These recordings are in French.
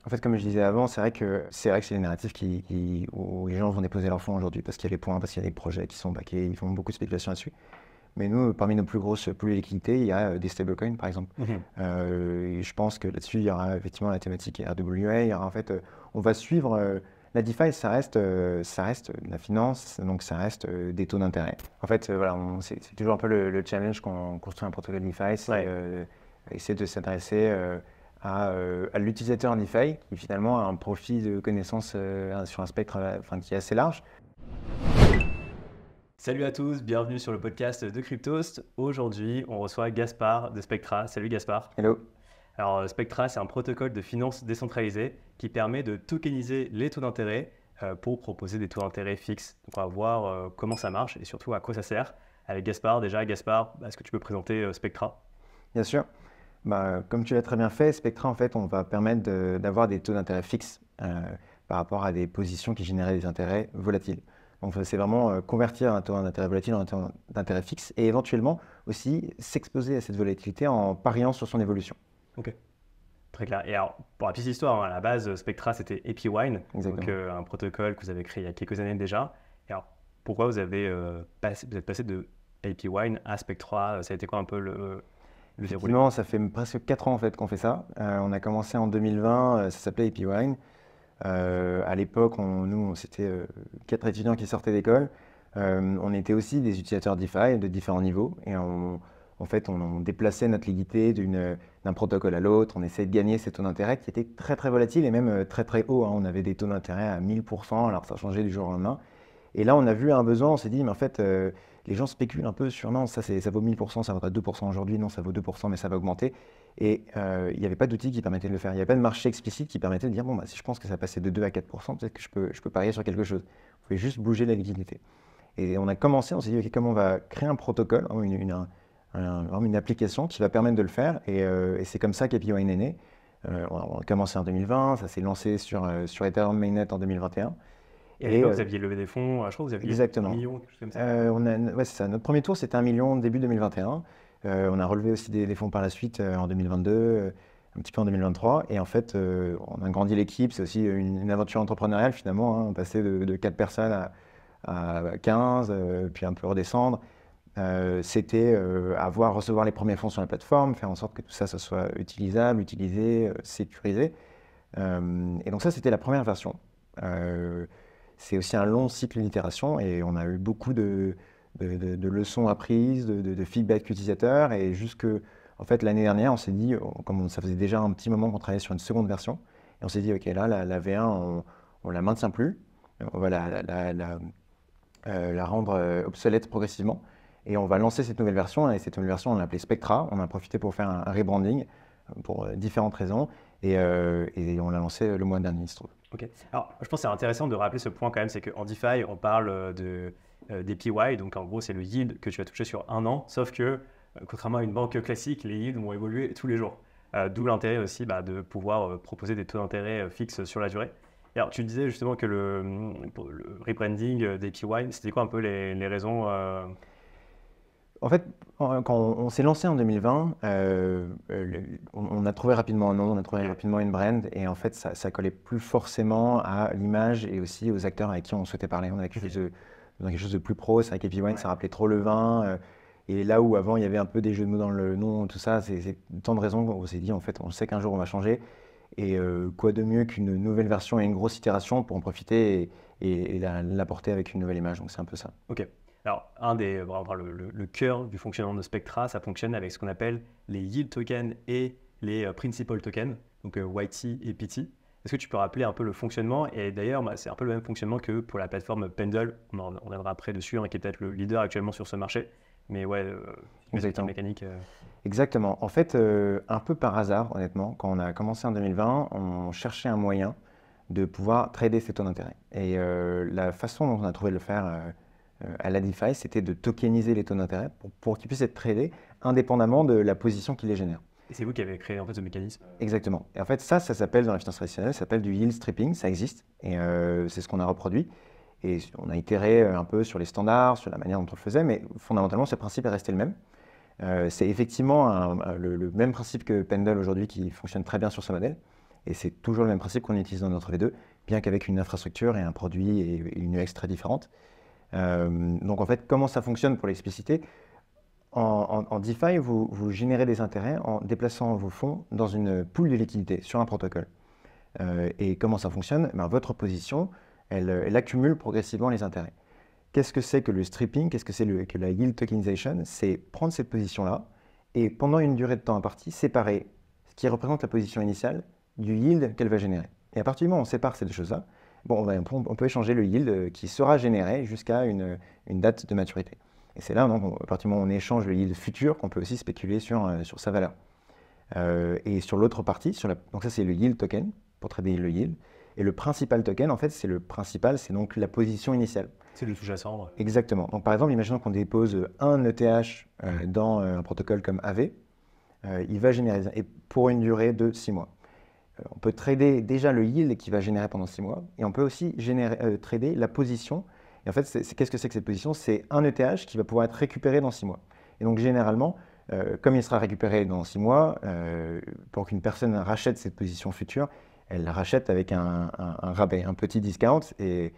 En fait, comme je disais avant, c'est vrai que c'est les narratifs où les gens vont déposer leurs fonds aujourd'hui parce qu'il y a les points, parce qu'il y a des projets qui sont backés, ils font beaucoup de spéculation là-dessus. Mais nous, parmi nos plus grosses poules de liquidités, il y a des stablecoins, par exemple. Mhm. Et je pense que là-dessus, il y aura effectivement la thématique RWA. Il y aura en fait, on va suivre la DeFi, ça reste de la finance, donc ça reste des taux d'intérêt. En fait, voilà, c'est toujours un peu le challenge quand on construit un protocole DeFi, c'est Ouais. essayer de s'adresser à l'utilisateur DeFi qui finalement a un profil de connaissance sur un spectre enfin, qui est assez large. Salut à tous, bienvenue sur le podcast de Cryptost. Aujourd'hui, on reçoit Gaspard de Spectra. Salut Gaspard. Hello. Alors Spectra, c'est un protocole de finance décentralisé qui permet de tokeniser les taux d'intérêt pour proposer des taux d'intérêt fixes. Donc on va voir comment ça marche et surtout à quoi ça sert. Avec Gaspard, déjà Gaspard, est-ce que tu peux présenter Spectra? Bien sûr. Comme tu l'as très bien fait, Spectra, en fait, on va permettre d'avoir des taux d'intérêt fixes par rapport à des positions qui généraient des intérêts volatiles. Donc, c'est vraiment convertir un taux d'intérêt volatile en un taux d'intérêt fixe et éventuellement aussi s'exposer à cette volatilité en pariant sur son évolution. Ok, très clair. Et alors, pour la petite histoire, à la base, Spectra, c'était APWine, donc Exactement. un protocole que vous avez créé il y a quelques années déjà. Et alors, pourquoi vous êtes passé de APWine à Spectra? Ça a été quoi un peu le déroulé? Effectivement, ça fait presque 4 ans en fait qu'on fait ça. On a commencé en 2020, ça s'appelait AP Wine. À l'époque, c'était 4 étudiants qui sortaient d'école. On était aussi des utilisateurs DeFi de différents niveaux et en fait, on déplaçait notre liquidité d'un protocole à l'autre. On essayait de gagner ces taux d'intérêt qui étaient très très volatiles et même très très hauts, hein. On avait des taux d'intérêt à 1000%, alors ça changeait du jour au lendemain. Et là, on a vu un besoin, on s'est dit, mais en fait, les gens spéculent un peu sur non, ça vaut 1000%, ça vaudra 2% aujourd'hui, non, ça vaut 2%, mais ça va augmenter. Et il n'y avait pas d'outil qui permettait de le faire. Il n'y avait pas de marché explicite qui permettait de dire, bon, si je pense que ça passait de 2 à 4%, peut-être que je peux parier sur quelque chose. Vous pouvez juste bouger la liquidité. Et on a commencé, on s'est dit, OK, comment on va créer un protocole, vraiment une application qui va permettre de le faire. Et c'est comme ça qu'APIWine est né. On a commencé en 2020, ça s'est lancé sur Ethereum Mainnet en 2021. Et à Et l'époque, vous aviez levé des fonds, je crois que vous aviez un exactement. million, quelque chose comme ça. Ouais, c'est ça. Notre premier tour, c'était 1 million début 2021. On a relevé aussi des fonds par la suite en 2022, un petit peu en 2023. Et en fait, on a grandi l'équipe. C'est aussi une aventure entrepreneuriale finalement, hein. On passait de 4 personnes à 15, puis un peu redescendre. C'était recevoir les premiers fonds sur la plateforme, faire en sorte que tout ça, ça soit utilisable, utilisé, sécurisé. Et donc ça, c'était la première version. Euh, c'est aussi un long cycle d'itération et on a eu beaucoup de leçons apprises, de feedback utilisateur. Et en fait, l'année dernière, on s'est dit, comme ça faisait déjà un petit moment qu'on travaillait sur une seconde version, et on s'est dit, OK, là, la V1, on la maintient plus. On va la rendre obsolète progressivement. Et on va lancer cette nouvelle version. Et cette nouvelle version, on l'a appelée Spectra. On a profité pour faire un rebranding pour différentes raisons. Et on l'a lancé le mois dernier, il se trouve. Ok. Alors, je pense que c'est intéressant de rappeler ce point quand même, c'est qu'en DeFi, on parle des PY, donc en gros, c'est le yield que tu vas toucher sur un an, sauf que, contrairement à une banque classique, les yields vont évoluer tous les jours. D'où l'intérêt aussi de pouvoir proposer des taux d'intérêt fixes sur la durée. Et alors, tu disais justement que pour le rebranding des PY, c'était quoi un peu les raisons En fait, quand on s'est lancé en 2020, on a trouvé rapidement un nom, on a trouvé Ok. rapidement une brand, et en fait, ça collait plus forcément à l'image et aussi aux acteurs avec qui on souhaitait parler. On avait quelque chose de plus pro. C'est vrai qu'Happy Wine, Ouais. ça rappelait trop le vin. Et là où avant, il y avait un peu des jeux de mots dans le nom, tout ça, c'est tant de raisons qu'on s'est dit, en fait, on sait qu'un jour, on va changer. Et quoi de mieux qu'une nouvelle version et une grosse itération pour en profiter et l'apporter avec une nouvelle image. Donc, c'est un peu ça. Ok. Alors, vraiment, le cœur du fonctionnement de Spectra, ça fonctionne avec ce qu'on appelle les yield tokens et les principal tokens, donc YT et PT. Est-ce que tu peux rappeler un peu le fonctionnement? Et d'ailleurs, c'est un peu le même fonctionnement que pour la plateforme Pendle. On reviendra après dessus, hein, qui est peut-être le leader actuellement sur ce marché. Mais ouais, une petite Exactement. mécanique. Exactement. En fait, un peu par hasard, honnêtement, quand on a commencé en 2020, on cherchait un moyen de pouvoir trader ces taux d'intérêt. Et la façon dont on a trouvé de le faire à la DeFi, c'était de tokeniser les taux d'intérêt pour qu'ils puissent être tradés indépendamment de la position qui les génère. Et c'est vous qui avez créé en fait ce mécanisme. Exactement. Et en fait, ça s'appelle dans la finance traditionnelle, ça s'appelle du yield stripping, ça existe. Et c'est ce qu'on a reproduit. Et on a itéré un peu sur les standards, sur la manière dont on le faisait, mais fondamentalement, ce principe est resté le même. C'est effectivement le même principe que Pendle aujourd'hui qui fonctionne très bien sur ce modèle. Et c'est toujours le même principe qu'on utilise dans notre V2, bien qu'avec une infrastructure et un produit et une UX très différentes. Donc en fait, comment ça fonctionne pour l'expliciter? En DeFi, vous générez des intérêts en déplaçant vos fonds dans une pool de liquidité sur un protocole. Et comment ça fonctionne? Votre position, elle accumule progressivement les intérêts. Qu'est-ce que c'est que le stripping? Qu'est-ce que c'est que la yield tokenization? C'est prendre cette position-là et pendant une durée de temps impartie, séparer ce qui représente la position initiale du yield qu'elle va générer. Et à partir du moment où on sépare ces deux choses-là, on peut échanger le yield qui sera généré jusqu'à une date de maturité. Et c'est là, donc, à partir du moment où on échange le yield futur, qu'on peut aussi spéculer sur sa valeur. Et sur l'autre partie, donc ça c'est le yield token, pour trader le yield. Et le principal token, en fait, c'est donc la position initiale. C'est le sous-jacent. Exactement. Donc par exemple, imaginons qu'on dépose un ETH dans un protocole comme Aave, il va générer, et pour une durée de 6 mois. On peut trader déjà le yield qu'il va générer pendant 6 mois, et on peut aussi trader la position. Et en fait, qu'est-ce que c'est que cette position? C'est un ETH qui va pouvoir être récupéré dans 6 mois. Et donc généralement, comme il sera récupéré dans 6 mois, pour qu'une personne rachète cette position future, elle la rachète avec un rabais, un petit discount, et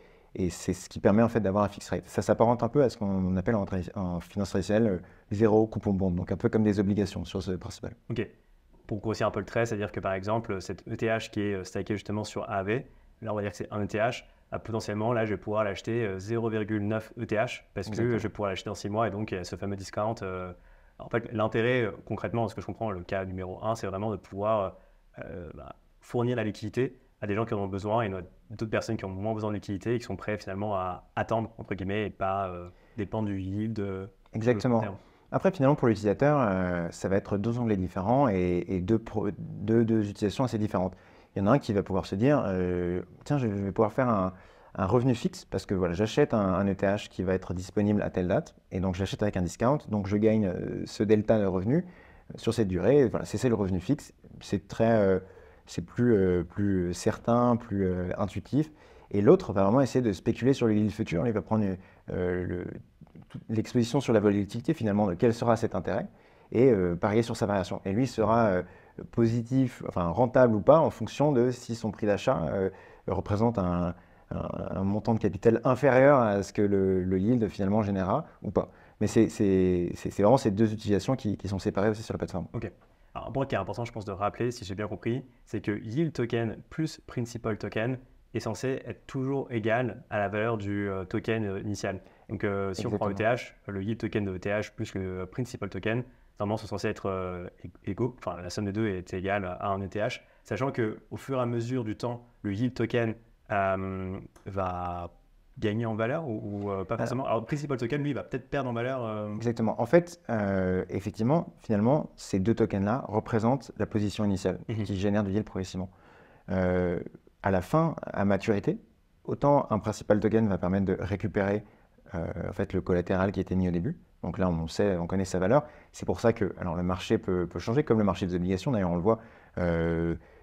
c'est ce qui permet en fait d'avoir un fixed rate. Ça s'apparente un peu à ce qu'on appelle en finance traditionnelle zéro coupon bond, donc un peu comme des obligations sur ce principal. Ok. Pour grossir un peu le trait, c'est-à-dire que par exemple, cette ETH qui est stackée justement sur Aave, là on va dire que c'est un ETH, potentiellement là je vais pouvoir l'acheter 0,9 ETH parce Exactement. que je vais pouvoir l'acheter en 6 mois et donc il y a ce fameux discount. En fait, l'intérêt concrètement, ce que je comprends, le cas numéro 1, c'est vraiment de pouvoir fournir la liquidité à des gens qui en ont besoin et d'autres personnes qui ont moins besoin de liquidité et qui sont prêts finalement à attendre, entre guillemets, et pas dépendre du yield. Exactement. Après, finalement, pour l'utilisateur, ça va être deux onglets différents et deux utilisations assez différentes. Il y en a un qui va pouvoir se dire, tiens, je vais pouvoir faire un revenu fixe parce que voilà, j'achète un ETH qui va être disponible à telle date et donc j'achète avec un discount, donc je gagne ce delta de revenu sur cette durée. Voilà, c'est le revenu fixe. C'est plus certain, plus intuitif. Et l'autre va vraiment essayer de spéculer sur le yield futur. Il va prendre l'exposition sur la volatilité finalement de quel sera cet intérêt et parier sur sa variation. Et lui sera positif, enfin rentable ou pas en fonction de si son prix d'achat représente un montant de capital inférieur à ce que le yield finalement générera ou pas. Mais c'est vraiment ces deux utilisations qui sont séparées aussi sur la plateforme. Ok. Alors, un point qui est important, je pense, de rappeler, si j'ai bien compris, c'est que yield token plus principal token est censé être toujours égal à la valeur du token initial. Donc, si on prend ETH, le yield token de ETH plus le principal token, normalement, sont censés être égaux. Enfin, la somme des deux est égale à un ETH, sachant qu'au fur et à mesure du temps, le yield token va gagner en valeur ou pas forcément. Alors, le principal token, lui, va peut-être perdre en valeur. Exactement. En fait, effectivement, finalement, ces deux tokens-là représentent la position initiale qui génère du yield progressivement. À la fin, à maturité, autant un principal token va permettre de récupérer en fait, le collatéral qui était mis au début. Donc là, on connaît sa valeur. C'est pour ça que alors, le marché peut changer, comme le marché des obligations. D'ailleurs, on le voit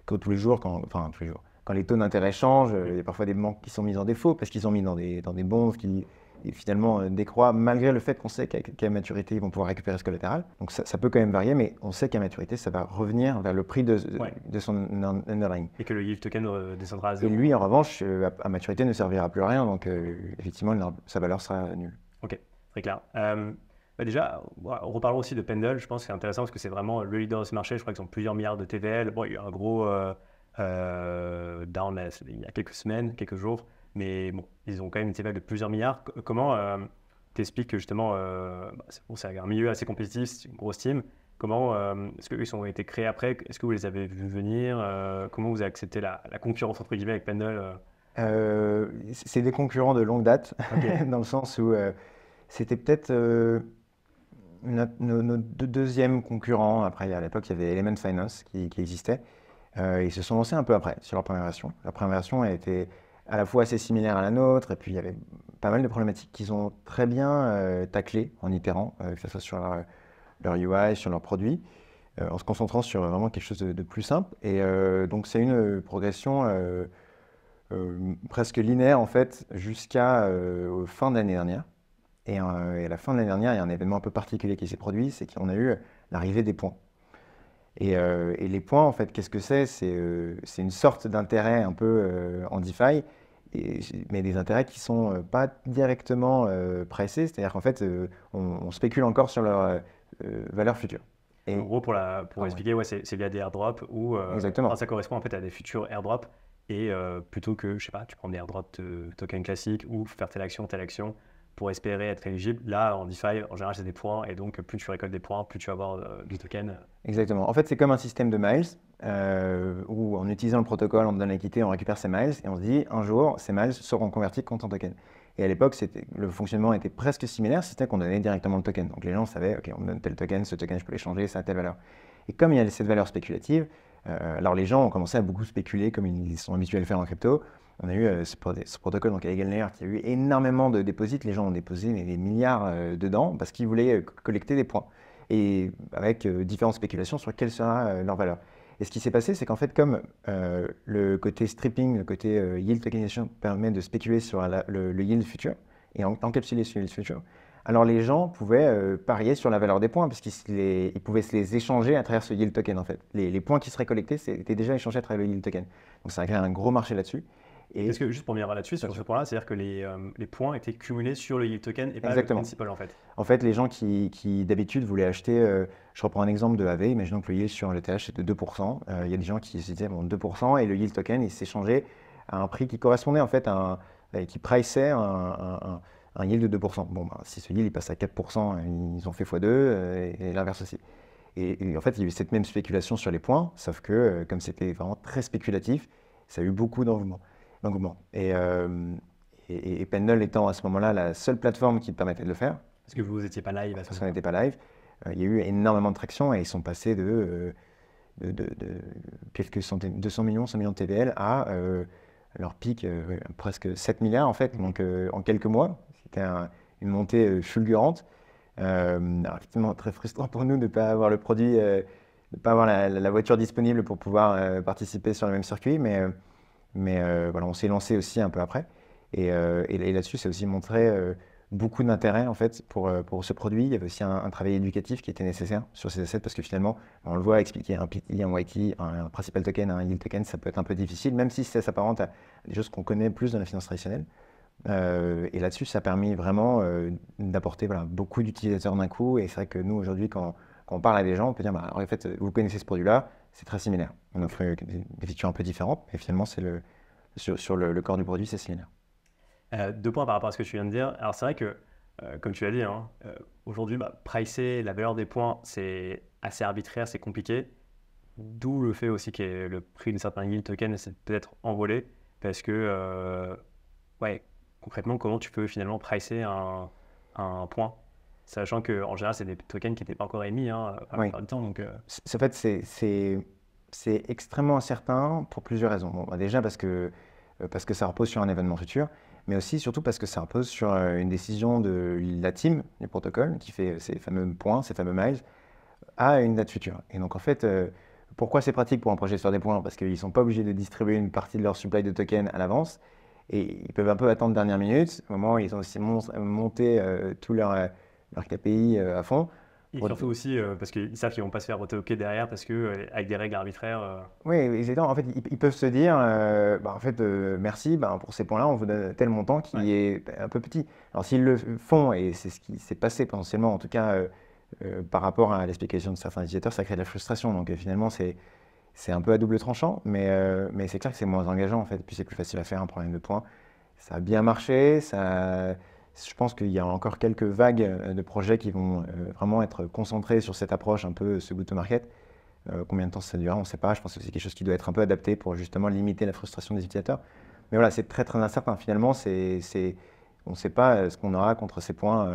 tous les jours, quand les taux d'intérêt changent, il y a parfois des banques qui sont mises en défaut parce qu'ils ont mis dans des bonds qui finalement décroît malgré le fait qu'on sait qu'à maturité, ils vont pouvoir récupérer ce collatéral. Donc ça peut quand même varier, mais on sait qu'à maturité, ça va revenir vers le prix de son underlying. Et que le yield token descendra à zéro. Et lui, en revanche, à maturité, ne servira plus à rien, donc effectivement, sa valeur sera nulle. Ok, très clair. Déjà, reparlons aussi de Pendle. Je pense que c'est intéressant parce que c'est vraiment le leader de ce marché. Je crois qu'ils ont plusieurs milliards de TVL. Bon, il y a eu un gros down il y a quelques semaines, quelques jours. Mais bon, ils ont quand même une TVL de plusieurs milliards. Comment t'expliques que justement, c'est un milieu assez compétitif, c'est une grosse team. Comment est-ce qu'eux ont été créés après? Est-ce que vous les avez vus venir? Comment vous avez accepté la concurrence entre guillemets avec Pendle? C'est des concurrents de longue date, dans le sens où c'était peut-être nos deux deuxièmes concurrents. Après, à l'époque, il y avait Element Finance qui existait. Ils se sont lancés un peu après sur leur première version. La première version a été à la fois assez similaire à la nôtre, et puis il y avait pas mal de problématiques qu'ils ont très bien taclées en itérant, que ce soit sur leur UI, sur leurs produits, en se concentrant sur vraiment quelque chose de plus simple. Et donc c'est une progression presque linéaire en fait jusqu'à fin de l'année dernière. Et à la fin de l'année dernière, il y a un événement un peu particulier qui s'est produit, c'est qu'on a eu l'arrivée des points. Et les points, en fait, qu'est-ce que c'est? C'est une sorte d'intérêt un peu en DeFi, mais des intérêts qui sont pas directement pricés, c'est-à-dire qu'en fait, on spécule encore sur leur valeur future. En Et, gros, pour ouais, expliquer, ouais, c'est via des airdrops où exactement. ça correspond en fait à des futurs airdrops. Et plutôt que, je sais pas, tu prends des airdrops de tokens classiques ou faire telle action pour espérer être éligible. Là, en DeFi, en général, c'est des points. Et donc, plus tu récoltes des points, plus tu vas avoir de tokens. Exactement. En fait, c'est comme un système de miles où en utilisant le protocole, on donne l'équité, on récupère ces miles et on se dit un jour, ces miles seront convertis contre un token. Et à l'époque, le fonctionnement était presque similaire, si c'était qu'on donnait directement le token. Donc les gens savaient, OK, on me donne tel token, ce token, je peux l'échanger, ça a telle valeur. Et comme il y a cette valeur spéculative, alors les gens ont commencé à beaucoup spéculer comme ils sont habitués à le faire en crypto. On a eu ce protocole, donc Eigenlayer, qui a eu énormément de dépôts. Les gens ont déposé des milliards dedans parce qu'ils voulaient collecter des points et avec différentes spéculations sur quelle sera leur valeur. Et ce qui s'est passé, c'est qu'en fait, comme le côté stripping, le côté yield tokenization permet de spéculer sur le yield futur et encapsuler sur le yield futur, alors les gens pouvaient parier sur la valeur des points parce qu'ils pouvaient se les échanger à travers ce yield token en fait. Les points qui seraient collectés étaient déjà échangés à travers le yield token. Donc ça a créé un gros marché là-dessus. Et Est-ce que, juste pour venir là-dessus, sur ce point-là, c'est-à-dire que les points étaient cumulés sur le yield token et pas le exactement. principal en fait. En fait, les gens qui d'habitude voulaient acheter, je reprends un exemple de AV, imaginons que le yield sur le TH est de 2%, il y a des gens qui se disaient bon, 2% et le yield token il s'échangeait à un prix qui correspondait en fait qui priceait un yield de 2%. Bon, ben, si ce yield il passe à 4%, ils ont fait x2 et l'inverse aussi. Et en fait, il y a eu cette même spéculation sur les points, sauf que comme c'était vraiment très spéculatif, ça a eu beaucoup d'engouement. Et Pendle étant à ce moment-là la seule plateforme qui te permettait de le faire, Parce que vous n'étiez pas live à ce parce qu'on moment-là. n'était pas live, il y a eu énormément de traction et ils sont passés de quelques centaines, 200 millions, 100 millions de TVL à leur pic, presque 7 milliards en fait, donc en quelques mois. C'était une montée fulgurante. Alors, effectivement, très frustrant pour nous de ne pas avoir le produit, de ne pas avoir la voiture disponible pour pouvoir participer sur le même circuit, mais voilà, on s'est lancé aussi un peu après. Et là-dessus, ça a aussi montré beaucoup d'intérêt en fait pour ce produit. Il y avait aussi un travail éducatif qui était nécessaire sur ces assets parce que finalement, on le voit expliquer un PT, un YT, un principal token, un yield token, ça peut être un peu difficile, même si ça s'apparente à des choses qu'on connaît plus dans la finance traditionnelle. Et là-dessus, ça a permis vraiment d'apporter voilà, beaucoup d'utilisateurs d'un coup. Et c'est vrai que nous, aujourd'hui, quand on parle à des gens, on peut dire, bah, en fait, vous connaissez ce produit-là, c'est très similaire. On offre des features un peu différentes, mais finalement, sur le corps du produit, c'est similaire. Deux points par rapport à ce que tu viens de dire. Alors c'est vrai que, comme tu l'as dit, hein, aujourd'hui, pricer la valeur des points, c'est assez arbitraire, c'est compliqué. D'où le fait aussi que le prix de certains yield tokens s'est peut-être envolé. Parce que, ouais, concrètement, comment tu peux finalement pricer un point? Sachant qu'en général, c'est des tokens qui n'étaient pas encore émis par la Oui. plupart du temps. Donc, En fait, c'est extrêmement incertain pour plusieurs raisons. Bon, bah, déjà parce que ça repose sur un événement futur, mais aussi surtout parce que ça repose sur une décision de la team du protocole qui fait ces fameux points, ces fameux miles, à une date future. Et donc en fait, pourquoi c'est pratique pour un projet de faire des points? Parce qu'ils ne sont pas obligés de distribuer une partie de leur supply de tokens à l'avance, et ils peuvent un peu attendre dernière minute, au moment où ils ont aussi monté tout leur KPI à fond. et Pour- surtout aussi parce qu'ils savent qu'ils ne vont pas se faire retoquer derrière parce que, avec des règles arbitraires. Oui, exactement. En fait, ils peuvent se dire, bah, en fait, merci, bah, pour ces points-là, on vous donne tel montant qui Ouais. est un peu petit. Alors s'ils le font, et c'est ce qui s'est passé potentiellement, en tout cas par rapport à l'explication de certains utilisateurs, ça crée de la frustration. Donc finalement, c'est un peu à double tranchant, mais c'est clair que c'est moins engageant en fait, puis c'est plus facile à faire un problème de points. Ça a bien marché, je pense qu'il y a encore quelques vagues de projets qui vont vraiment être concentrés sur cette approche un peu ce go-to-market. Combien de temps ça durera, on ne sait pas. Je pense que c'est quelque chose qui doit être un peu adapté pour justement limiter la frustration des utilisateurs. Mais voilà, c'est très très incertain. Finalement, on ne sait pas ce qu'on aura contre ces points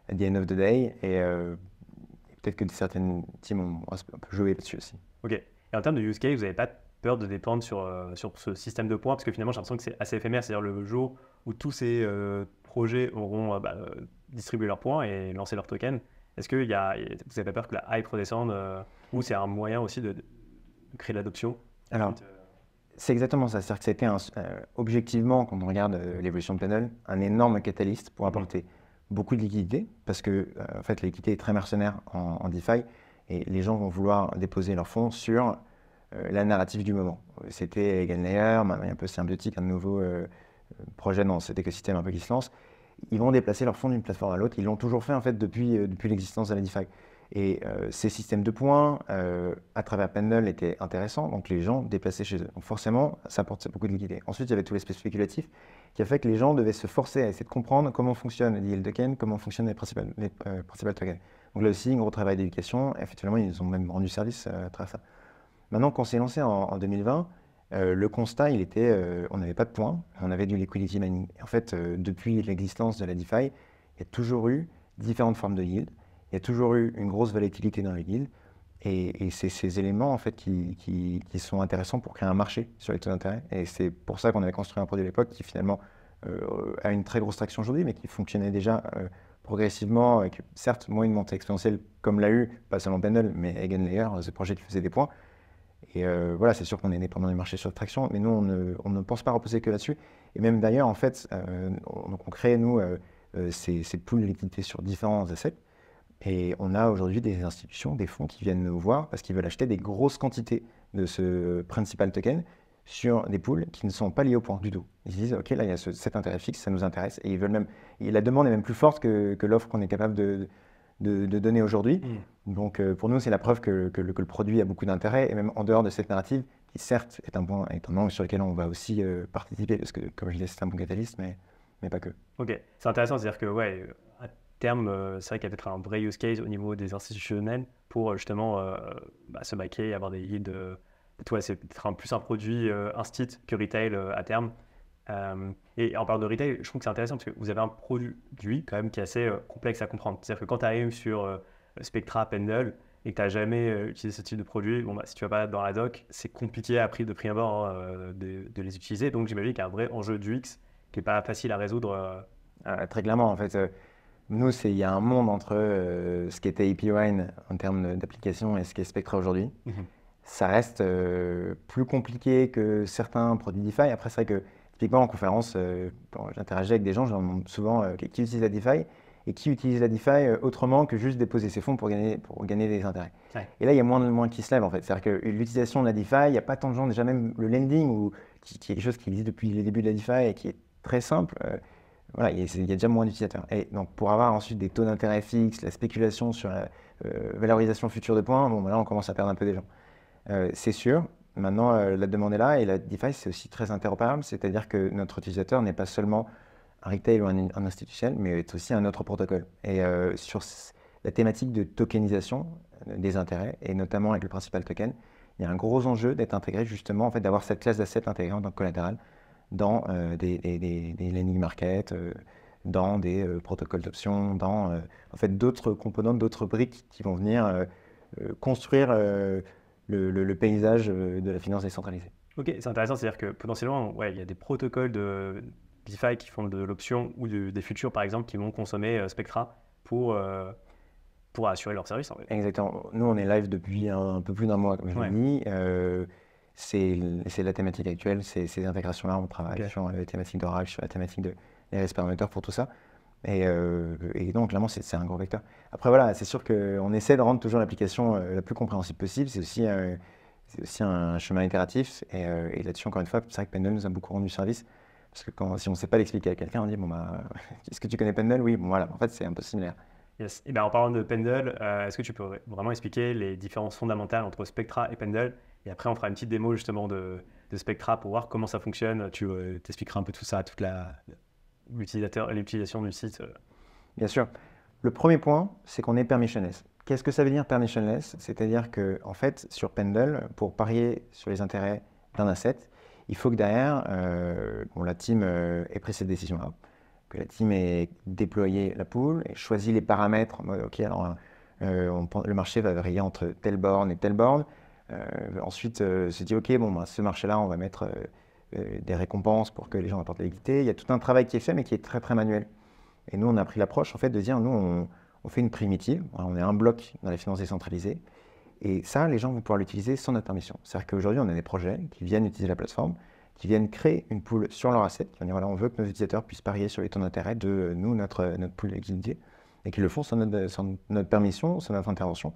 at the end of the day. Et peut-être que certaines teams ont un peu joué là-dessus aussi. Ok. Et en termes de use case, vous n'avez pas peur de dépendre sur ce système de points? Parce que finalement, j'ai l'impression que c'est assez éphémère. C'est-à-dire le jour où tous ces projets auront distribué leurs points et lancé leurs tokens, est-ce que vous n'avez pas peur que la hype redescende ou c'est un moyen aussi de créer de l'adoption? Alors, Ensuite, c'est exactement ça. C'est-à-dire que c'était objectivement, quand on regarde l'évolution de Panel, un énorme catalyste pour apporter beaucoup de liquidité, parce que en fait, la liquidité est très mercenaire en DeFi. Et les gens vont vouloir déposer leurs fonds sur la narrative du moment. C'était EigenLayer, maintenant il y a un peu Symbiotic, un nouveau projet dans cet écosystème un peu qui se lance. Ils vont déplacer leurs fonds d'une plateforme à l'autre. Ils l'ont toujours fait en fait depuis l'existence de la DeFi. Et ces systèmes de points, à travers Pendle, étaient intéressants. Donc les gens déplaçaient chez eux. Donc forcément, ça apporte beaucoup de liquidité. Ensuite, il y avait tout l'aspect spéculatif qui a fait que les gens devaient se forcer à essayer de comprendre comment fonctionnent les yield tokens, comment fonctionnent les principales tokens. Donc là aussi, un gros travail d'éducation. Effectivement, ils ont même rendu service à travers ça. Maintenant, quand on s'est lancé en 2020, le constat, il était, on n'avait pas de points, on avait du liquidity mining. Et en fait, depuis l'existence de la DeFi, il y a toujours eu différentes formes de yield, il y a toujours eu une grosse volatilité dans les yields, et c'est ces éléments en fait qui sont intéressants pour créer un marché sur les taux d'intérêt. Et c'est pour ça qu'on avait construit un produit à l'époque qui finalement a une très grosse traction aujourd'hui, mais qui fonctionnait déjà progressivement, avec certes moins une montée exponentielle comme l'a eu, pas seulement Pendle, mais EigenLayer, ce projet qui faisait des points. Et voilà, c'est sûr qu'on est dépendant du marché sur la traction, mais nous, on ne pense pas reposer que là-dessus. Et même d'ailleurs, en fait, on crée, nous, ces pools de liquidité sur différents assets. Et on a aujourd'hui des institutions, des fonds qui viennent nous voir parce qu'ils veulent acheter des grosses quantités de ce principal token sur des pools qui ne sont pas liés au point du tout. Ils se disent, OK, là, il y a cet intérêt fixe, ça nous intéresse. Et ils veulent même, et la demande est même plus forte que l'offre qu'on est capable de donner aujourd'hui. Donc pour nous, c'est la preuve que le produit a beaucoup d'intérêt, et même en dehors de cette narrative, qui certes est un angle sur lequel on va aussi participer, parce que comme je disais, c'est un bon catalyste, mais pas que. Ok, c'est intéressant, c'est-à-dire que ouais, à terme, c'est vrai qu'il y a peut-être un vrai use case au niveau des institutionnels pour justement se baquer et avoir des yields. Toi, c'est peut-être plus un produit instit que retail à terme. Et en parlant de retail, je trouve que c'est intéressant parce que vous avez un produit quand même qui est assez complexe à comprendre. C'est-à-dire que quand tu arrives sur Spectra, Pendle et que tu n'as jamais utilisé ce type de produit, bon, si tu vas pas dans la doc, c'est compliqué de prime abord de les utiliser. Donc j'imagine qu'il y a un vrai enjeu du X qui n'est pas facile à résoudre. Très clairement, en fait, nous, il y a un monde entre ce qu'était APWine en termes d'application et ce qu'est Spectra aujourd'hui. Ça reste plus compliqué que certains produits DeFi. Après, c'est vrai que typiquement en conférence, quand j'interagis avec des gens, je leur demande souvent qui utilise la DeFi et qui utilise la DeFi autrement que juste déposer ses fonds pour gagner des intérêts. Ouais. Et là, il y a moins qui se lève en fait. C'est-à-dire que l'utilisation de la DeFi, il n'y a pas tant de gens, déjà même le lending, qui est quelque chose qui existe depuis les débuts de la DeFi et qui est très simple. Voilà, il y a déjà moins d'utilisateurs. Et donc, pour avoir ensuite des taux d'intérêt fixes, la spéculation sur la valorisation future de points, bon, là, on commence à perdre un peu des gens. C'est sûr. Maintenant, la demande est là et la DeFi, c'est aussi très interopérable, c'est-à-dire que notre utilisateur n'est pas seulement un retail ou un institutionnel, mais est aussi un autre protocole. Et sur la thématique de tokenisation des intérêts, et notamment avec le principal token, il y a un gros enjeu d'être intégré justement, en fait, d'avoir cette classe d'assets intégrée en tant que collatéral dans des lending markets, dans des protocoles d'options, dans en fait, d'autres composants, d'autres briques qui vont venir construire le paysage de la finance décentralisée. Ok, c'est intéressant, c'est-à-dire que potentiellement, ouais, il y a des protocoles de DeFi qui font de l'option ou des futurs, par exemple, qui vont consommer Spectra pour assurer leur service. En fait. Exactement. Nous, on est live depuis un peu plus d'un mois, comme je l'ai dit. C'est la thématique actuelle, c'est ces intégrations-là. On travaille sur la thématique d'Oracle, sur la thématique des respirateurs pour tout ça. Et donc, clairement, c'est un gros vecteur. Après, voilà, c'est sûr qu'on essaie de rendre toujours l'application la plus compréhensible possible. C'est aussi un chemin itératif. Et là-dessus, encore une fois, c'est vrai que Pendle nous a beaucoup rendu service. Parce que si on ne sait pas l'expliquer à quelqu'un, on dit, bon, bah, est-ce que tu connais Pendle? Oui, bon, voilà. En fait, c'est un peu similaire. Yes. Et ben, en parlant de Pendle, est-ce que tu peux vraiment expliquer les différences fondamentales entre Spectra et Pendle? Et après, on fera une petite démo justement de Spectra pour voir comment ça fonctionne. Tu t'expliqueras un peu tout ça, toute l'utilisation du site. Bien sûr. Le premier point, c'est qu'on est permissionless. Qu'est-ce que ça veut dire permissionless? C'est-à-dire que, en fait, sur Pendle, pour parier sur les intérêts d'un asset, il faut que derrière, la team ait pris cette décision-là. Que la team ait déployé la pool et choisi les paramètres en mode, OK, alors le marché va varier entre telle borne et telle borne. Ensuite, se dit, OK, ce marché-là, on va mettre des récompenses pour que les gens apportent la liquidité. Il y a tout un travail qui est fait, mais qui est très, très manuel. Et nous, on a pris l'approche, en fait, de dire, nous, on fait une primitive. On est un bloc dans les finances décentralisées. Et ça, les gens vont pouvoir l'utiliser sans notre permission. C'est-à-dire qu'aujourd'hui, on a des projets qui viennent utiliser la plateforme, qui viennent créer une pool sur leur asset, qui vont dire, voilà, on veut que nos utilisateurs puissent parier sur les taux d'intérêt de nous, notre pool de liquidité, et qu'ils le font sans notre permission, sans notre intervention.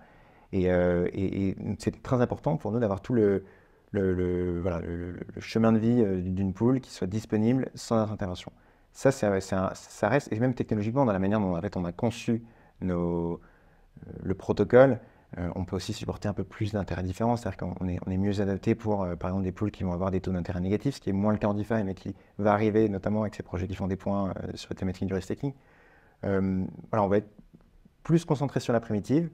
Et c'était très important pour nous d'avoir tout voilà, le chemin de vie d'une pool qui soit disponible sans notre intervention. Ça reste, et même technologiquement, dans la manière dont en fait, on a conçu le protocole, on peut aussi supporter un peu plus d'intérêts différents. C'est-à-dire qu'on est mieux adapté pour, par exemple, des pools qui vont avoir des taux d'intérêt négatifs, ce qui est moins le cas en DeFi, mais qui va arriver notamment avec ces projets qui font des points sur la thématique du risk taking. Voilà, on va être plus concentré sur la primitive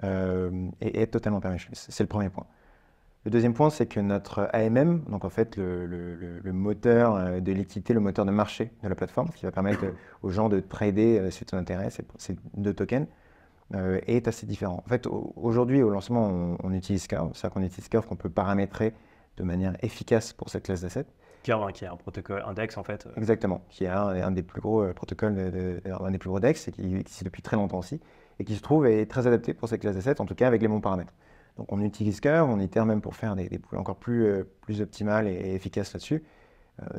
et être totalement permissionless. C'est le premier point. Le deuxième point, c'est que notre AMM, donc en fait le moteur de liquidité, le moteur de marché de la plateforme, qui va permettre aux gens de trader ces taux d'intérêt, ces deux tokens, est assez différent. En fait, aujourd'hui, au lancement, on utilise Curve. C'est-à-dire qu'on utilise Curve qu'on peut paramétrer de manière efficace pour cette classe d'assets. Curve, qui est un protocole index en fait. Exactement, qui est un des plus gros protocoles, un des plus gros DEX, et qui existe depuis très longtemps aussi, et qui se trouve est très adapté pour cette classe d'assets, en tout cas avec les bons paramètres. Donc on utilise Curve, on itère même pour faire des poules encore plus optimales et efficaces là-dessus.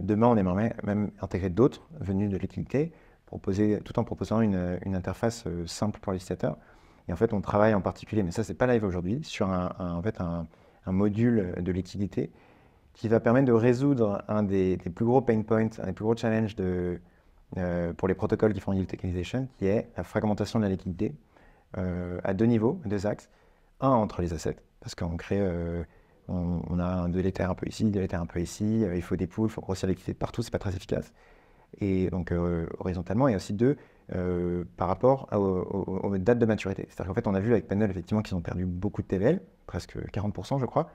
Demain, on aimerait même intégrer d'autres venus de liquidité, tout en proposant une interface simple pour l'utilisateur. Et en fait, on travaille en particulier, mais ça, c'est pas live aujourd'hui, sur en fait, un module de liquidité qui va permettre de résoudre un des plus gros pain points, un des plus gros challenges pour les protocoles qui font yield tokenization, qui est la fragmentation de la liquidité à deux niveaux, deux axes. Un, entre les assets, parce qu'on crée, on a de l'Ether un peu ici, de l'Ether un peu ici, il faut des pools, il faut grossir la liquidité de partout, c'est pas très efficace. Et donc horizontalement, et aussi deux, par rapport aux dates de maturité. C'est-à-dire qu'en fait, on a vu avec Pendle effectivement qu'ils ont perdu beaucoup de TVL, presque 40% je crois.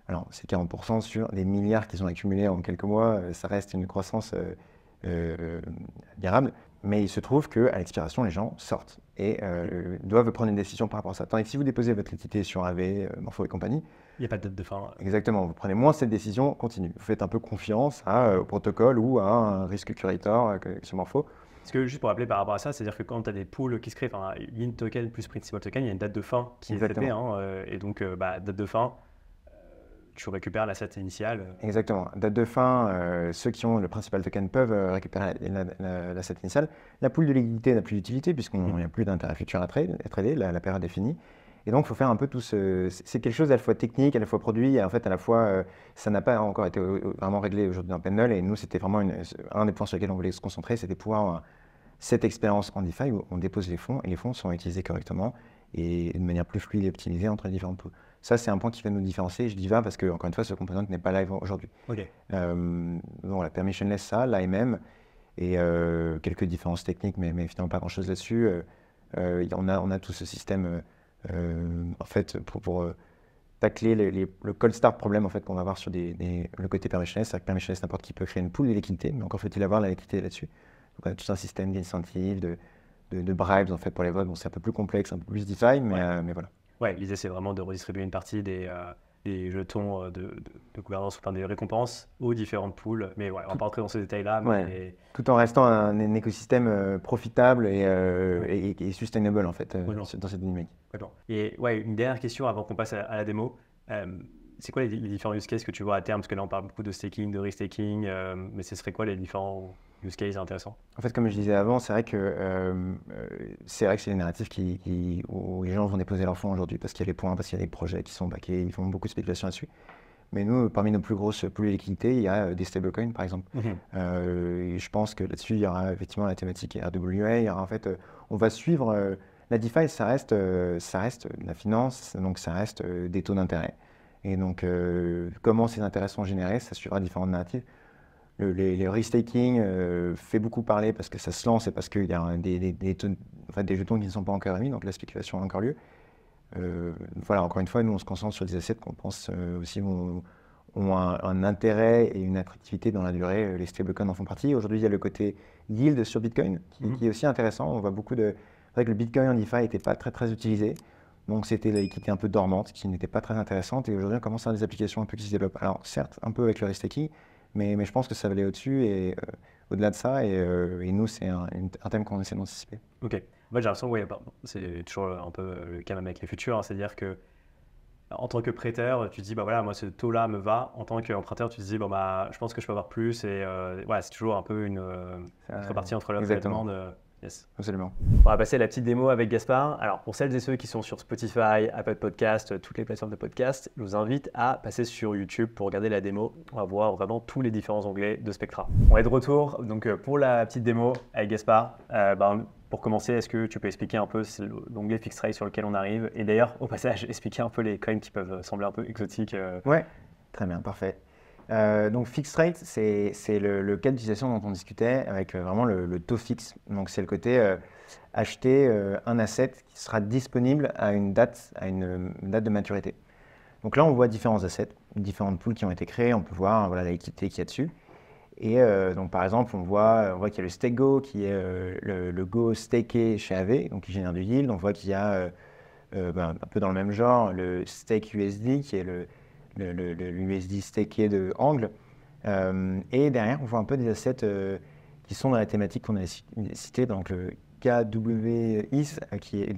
Alors c'est 40% sur des milliards qu'ils ont accumulés en quelques mois, ça reste une croissance admirable, mais il se trouve qu'à l'expiration, les gens sortent et doivent prendre une décision par rapport à ça. Tandis que si vous déposez votre liquidité sur AV, Morpho et compagnie, il n'y a pas de date de fin. Exactement, vous prenez moins cette décision continue. Vous faites un peu confiance au protocole ou à un risque curator sur Morpho. Parce que juste pour rappeler par rapport à ça, c'est-à-dire que quand tu as des pools qui se créent, enfin, yield token plus principal token, il y a une date de fin qui est setée, et donc date de fin, tu récupères l'asset initial. Exactement. Date de fin, ceux qui ont le principal token peuvent récupérer l'asset initial. La pool de liquidité n'a plus d'utilité puisqu'on n'y a plus d'intérêt futur à trader, la période est finie. Et donc, il faut faire un peu tout c'est quelque chose à la fois technique, à la fois produit, et en fait, à la fois, ça n'a pas encore été vraiment réglé aujourd'hui dans Pendle, et nous, c'était vraiment un des points sur lesquels on voulait se concentrer, c'était pouvoir avoir cette expérience en DeFi où on dépose les fonds, et les fonds sont utilisés correctement, et de manière plus fluide et optimisée entre les différentes pools. Ça, c'est un point qui va nous différencier. Je dis va parce que, encore une fois, ce composant n'est pas live aujourd'hui. Okay. Donc, la permissionless, ça, l'AMM, et quelques différences techniques, mais finalement pas grand-chose là-dessus. On a tout ce système... en fait, pour tacler le cold start problème en fait, qu'on va avoir sur le côté permissionless. C'est-à-dire que permissionless, n'importe qui peut créer une pool de liquidité, mais encore faut-il avoir la liquidité là-dessus. Donc on a tout un système d'incentives, de bribes en fait, pour les votes. Bon, c'est un peu plus complexe, un peu plus DeFi, mais voilà. Ouais, l'idée c'est vraiment de redistribuer une partie des jetons de gouvernance, enfin des récompenses aux différentes pools. Mais ouais, on va pas rentrer dans ces détails-là. Mais... Tout en restant un écosystème profitable et sustainable en fait, dans cette dynamique. Et ouais, une dernière question avant qu'on passe à la démo. C'est quoi les différents use cases que tu vois à terme? Parce que là, on parle beaucoup de staking, de restaking, mais ce serait quoi les différents use cases intéressants? En fait, comme je disais avant, c'est vrai que c'est des narratifs où les gens vont déposer leurs fonds aujourd'hui parce qu'il y a des points, parce qu'il y a des projets qui sont backés, ils font beaucoup de spéculation là-dessus. Mais nous, parmi nos plus grosses pools de liquidité, il y a des stablecoins, par exemple. Et je pense que là-dessus, il y aura effectivement la thématique RWA. Il y aura en fait, on va suivre la DeFi, ça reste de la finance, donc ça reste des taux d'intérêt. Et donc, comment ces intérêts sont générés, ça suivra différentes narratives. Les restaking fait beaucoup parler parce que ça se lance et parce qu'il y a des jetons qui ne sont pas encore émis, donc la spéculation a encore lieu. Voilà, encore une fois, nous on se concentre sur des assets qu'on pense aussi ont un intérêt et une attractivité dans la durée. Les stablecoins en font partie. Aujourd'hui, il y a le côté yield sur Bitcoin qui est aussi intéressant. On voit beaucoup de... C'est vrai que le Bitcoin en DeFi n'était pas très très utilisé. Donc c'était la liquidité un peu dormante, qui n'était pas très intéressante. Et aujourd'hui, on commence à avoir des applications un peu qui se développent. Alors certes, un peu avec le restaking, mais je pense que ça va aller au-dessus et au-delà de ça. Et nous, c'est un thème qu'on essaie d'anticiper. Ok. En fait, j'ai l'impression que c'est toujours un peu le cas même avec les futurs. Hein, c'est-à-dire que en tant que prêteur, tu te dis, bah voilà, moi ce taux-là me va. En tant qu'emprunteur, tu te dis, bon, bah, je pense que je peux avoir plus. Et voilà, c'est toujours un peu une répartie entre l'offre et la demande. Yes. Absolument. On va passer à la petite démo avec Gaspard. Alors, pour celles et ceux qui sont sur Spotify, Apple Podcast, toutes les plateformes de podcast, je vous invite à passer sur YouTube pour regarder la démo. On va voir vraiment tous les différents onglets de Spectra. On est de retour donc, pour la petite démo avec Gaspard. Pour commencer, est-ce que tu peux expliquer un peu l'onglet Fixed Rate sur lequel on arrive? Et d'ailleurs, au passage, expliquer un peu les coins qui peuvent sembler un peu exotiques. Ouais, très bien, parfait. Donc fixed rate, c'est le cas d'utilisation dont on discutait avec vraiment le taux fixe. Donc c'est le côté acheter un asset qui sera disponible à une date de maturité. Donc là, on voit différents assets, différentes pools qui ont été créées. On peut voir voilà, la liquidité qu'il y a dessus. Et donc par exemple, on voit qu'il y a le StakeGo qui est le Go staké chez AV, donc qui génère du yield. On voit qu'il y a un peu dans le même genre le Stake USD qui est l'USD staké de Angle. Et derrière, on voit un peu des assets qui sont dans la thématique qu'on a citée, donc le KWIS, qui est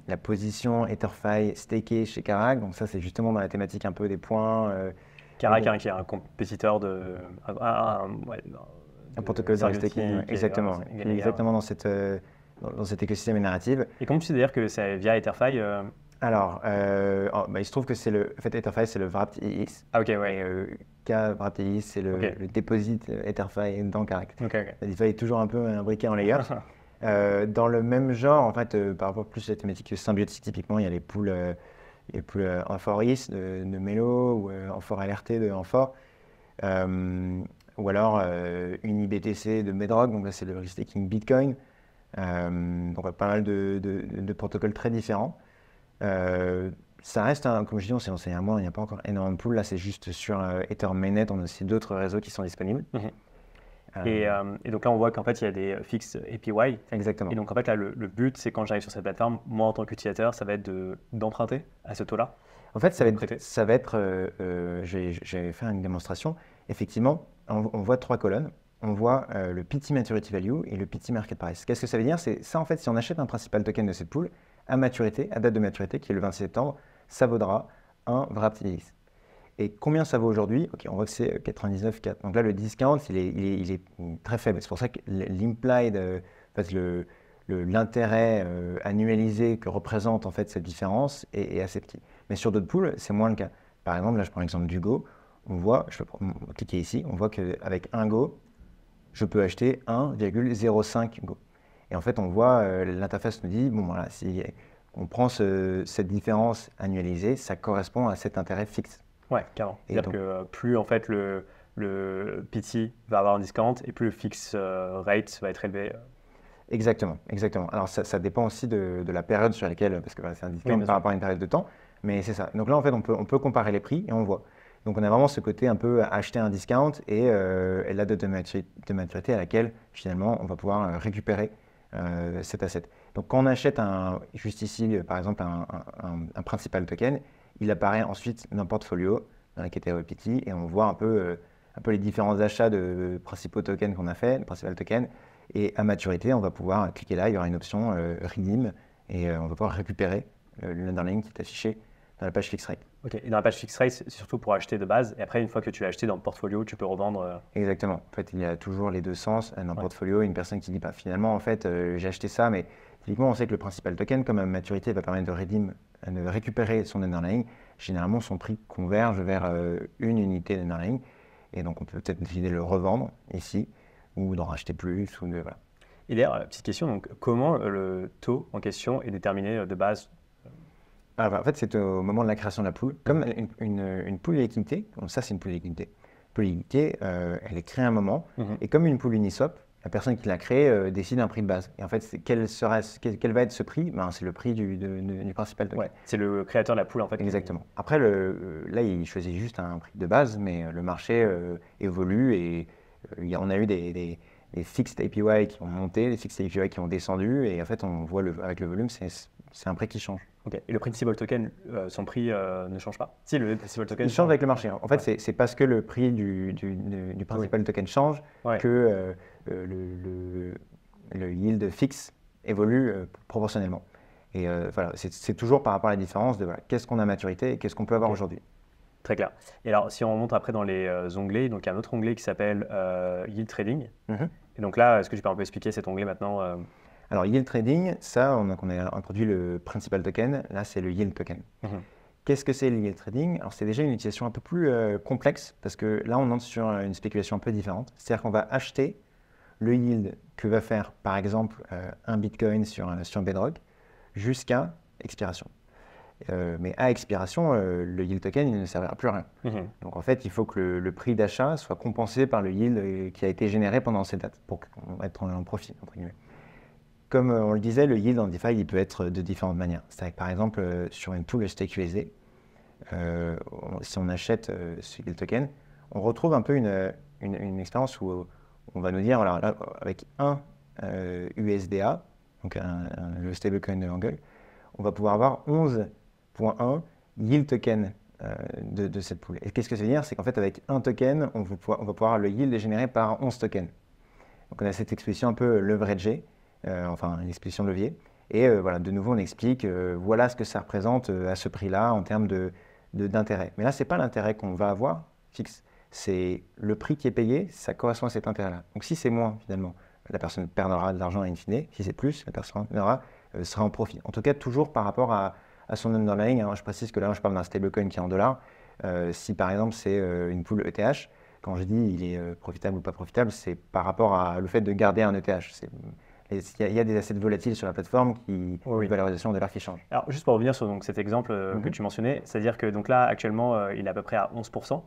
la position EtherFi stakée chez Karak. Donc ça, c'est justement dans la thématique un peu des points. Karak, qui est un compétiteur de... un protocole de staking, exactement. Exactement dans cet écosystème narratif. Et comment tu sais d'ailleurs que c'est via EtherFi Alors, il se trouve que en fait, EtherFi, c'est le wrapped ETH. Ah, ok, ouais. Et K wrapped ETH, c'est le deposit EtherFi dans Karak. Okay. La DeFi est toujours un peu imbriquée en layer. Dans le même genre, en fait, par rapport plus à la thématique symbiotique, typiquement, il y a les pools Amphoris de Melo ou Amphor LRT de Amphor. Ou alors UniBTC de Bedrock, donc là, c'est le restaking Bitcoin. Donc, pas mal de protocoles très différents. Ça reste, comme je dis, on s'est enseigné à moi, il n'y a pas encore énormément de pools. Là, c'est juste sur Ether Mainnet, on a aussi d'autres réseaux qui sont disponibles. Et donc là, on voit qu'en fait, il y a des fixes APY. Exactement. Et donc, en fait, là, le but, c'est quand j'arrive sur cette plateforme, moi, en tant qu'utilisateur, ça va être d'emprunter à ce taux-là. En fait, ça va être j'ai fait une démonstration. Effectivement, on voit 3 colonnes. On voit le PT Maturity Value et le PT Market Price. Qu'est-ce que ça veut dire? C'est ça, en fait, si on achète un principal token de cette pool, à date de maturité, qui est le 26 septembre, ça vaudra un wrapped ETH. Et combien ça vaut aujourd'hui? Ok, on voit que c'est 99,4. Donc là, le discount, il est très faible. C'est pour ça que l'implied, l'intérêt annualisé que représente en fait cette différence est assez petit. Mais sur d'autres pools, c'est moins le cas. Par exemple, là, je prends l'exemple du Go. On voit, je peux cliquer ici, on voit qu'avec un Go, je peux acheter 1,05 Go. Et en fait, on voit, l'interface nous dit, bon voilà, si on prend cette différence annualisée, ça correspond à cet intérêt fixe. Ouais, carrément. C'est-à-dire que plus en fait le PT va avoir un discount et plus le fixe rate va être élevé. Exactement, exactement. Alors ça dépend aussi de la période sur laquelle, parce que voilà, c'est un discount par rapport à une période de temps, mais c'est ça. Donc là, en fait, on peut comparer les prix et on voit. Donc on a vraiment ce côté un peu acheter un discount et la date de maturité à laquelle finalement on va pouvoir récupérer cet asset. Donc quand on achète juste ici par exemple un principal token, il apparaît ensuite dans le portfolio, dans la catégorie PT, et on voit un peu les différents achats de principaux tokens qu'on a fait, le principal token. Et à maturité, on va pouvoir cliquer là, il y aura une option Redeem, et on va pouvoir récupérer l'underlying qui est affiché dans la page Fixed Rate. Ok, et dans la page Fixed Rate, c'est surtout pour acheter de base, et après, une fois que tu l'as acheté dans le portfolio, tu peux revendre. Exactement. En fait, il y a toujours les deux sens. Dans le portfolio, une personne qui dit, finalement, en fait, j'ai acheté ça, mais typiquement, on sait que le principal token, comme à maturité, va permettre de récupérer son underlying. Généralement, son prix converge vers une unité d'underlying. Et donc, on peut peut-être décider de le revendre ici, ou d'en racheter plus. Voilà. Et d'ailleurs, petite question, donc, comment le taux en question est déterminé de base? Alors, en fait, c'est au moment de la création de la pool. Comme une pool de liquidité, donc ça, c'est une pool de liquidité. Une pool de liquidité, elle est créée à un moment. Et comme une pool Uniswap, la personne qui l'a créée décide un prix de base. Et en fait, quel va être ce prix? C'est le prix du principal token. Ouais, c'est le créateur de la pool, en fait. Exactement. Après, là, il choisit juste un prix de base, mais le marché évolue et on a eu des fixed APY qui ont monté, des fixed APY qui ont descendu. Et en fait, on voit avec le volume, c'est un prix qui change. Ok. Et le principal token, son prix ne change pas? Si, le principal token il change avec le marché. En fait, c'est parce que le prix du principal token change que le yield fixe évolue proportionnellement. Et voilà, c'est toujours par rapport à la différence de qu'est-ce qu'on a à maturité et qu'est-ce qu'on peut avoir aujourd'hui. Très clair. Et alors, si on remonte après dans les onglets, donc il y a un autre onglet qui s'appelle Yield Trading. Mhm. Et donc là, est-ce que tu peux un peu expliquer cet onglet maintenant Alors, yield trading, ça, on a introduit le principal token. Là, c'est le yield token. Mhm. Qu'est-ce que c'est le yield trading? Alors, c'est déjà une utilisation un peu plus complexe parce que là, on entre sur une spéculation un peu différente. C'est-à-dire qu'on va acheter le yield que va faire, par exemple, un Bitcoin sur Bedrock jusqu'à expiration. Mais à expiration, le yield token, il ne servira plus à rien. Mhm. Donc, en fait, il faut que le prix d'achat soit compensé par le yield qui a été généré pendant ces dates pour être en profit, entre guillemets. Comme on le disait, le yield en DeFi, il peut être de différentes manières. C'est-à-dire que, par exemple, sur une pool StakeUSD, si on achète ce yield token, on retrouve un peu une expérience où on va nous dire, alors là, avec un USDA, donc le stablecoin de Angle, on va pouvoir avoir 11,1 yield token de cette pool. Et qu'est-ce que ça veut dire? C'est qu'en fait, avec un token, on va pouvoir avoir le yield généré par 11 tokens. Donc on a cette expression un peu leveragée, enfin une expression de levier. Et voilà, de nouveau, on explique, voilà ce que ça représente à ce prix-là en termes d'intérêt. Mais là, ce n'est pas l'intérêt qu'on va avoir fixe, c'est le prix qui est payé, ça correspond à cet intérêt-là. Donc si c'est moins, finalement, la personne perdra de l'argent in fine. Si c'est plus, la personne sera en profit. En tout cas, toujours par rapport à son underlying. Alors, je précise que là, je parle d'un stablecoin qui est en dollars. Si par exemple, c'est une pool ETH, quand je dis il est profitable ou pas profitable, c'est par rapport à le fait de garder un ETH. Il y a des assets volatiles sur la plateforme qui ont Oui. une valorisation de l'art qui change. Alors, juste pour revenir sur donc, cet exemple que tu mentionnais, c'est-à-dire que donc là, actuellement, il est à peu près à 11%.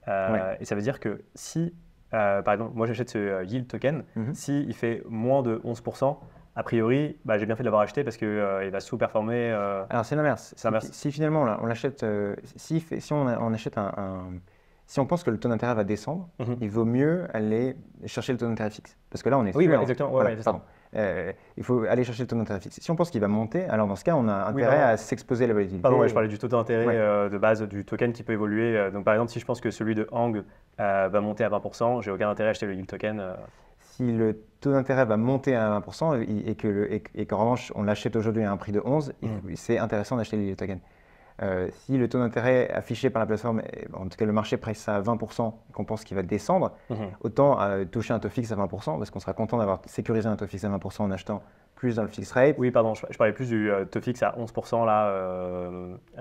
Ouais. Et ça veut dire que si, par exemple, moi j'achète ce yield token, Mhm. s'il fait moins de 11%, a priori, bah, j'ai bien fait de l'avoir acheté parce qu'il va sous-performer. Alors c'est l'inverse. C'est l'inverse. Si finalement on l'achète, si on achète si on pense que le taux d'intérêt va descendre, Mhm. il vaut mieux aller chercher le taux d'intérêt fixe. Parce que là, on est Oui, sûr. bah, exactement. Ouais, Voilà, ouais, c'est ça. pardon. Il faut aller chercher le taux d'intérêt fixe. Si on pense qu'il va monter, alors dans ce cas, on a Oui, intérêt pardon. à s'exposer à la volatilité. Pardon, ouais, je parlais du taux d'intérêt Ouais. de base du token qui peut évoluer. Donc par exemple, si je pense que celui de Hang va monter à 20%, j'ai aucun intérêt à acheter le yield token. Si le taux d'intérêt va monter à 1% et qu'en revanche, on l'achète aujourd'hui à un prix de 11, c'est intéressant d'acheter le token. Si le taux d'intérêt affiché par la plateforme, en tout cas le marché price ça à 20% et qu'on pense qu'il va descendre, Mhm. autant toucher un taux fixe à 20% parce qu'on sera content d'avoir sécurisé un taux fixe à 20% en achetant plus dans le fixed rate. Oui, pardon, je parlais plus du taux fixe à 11%, là,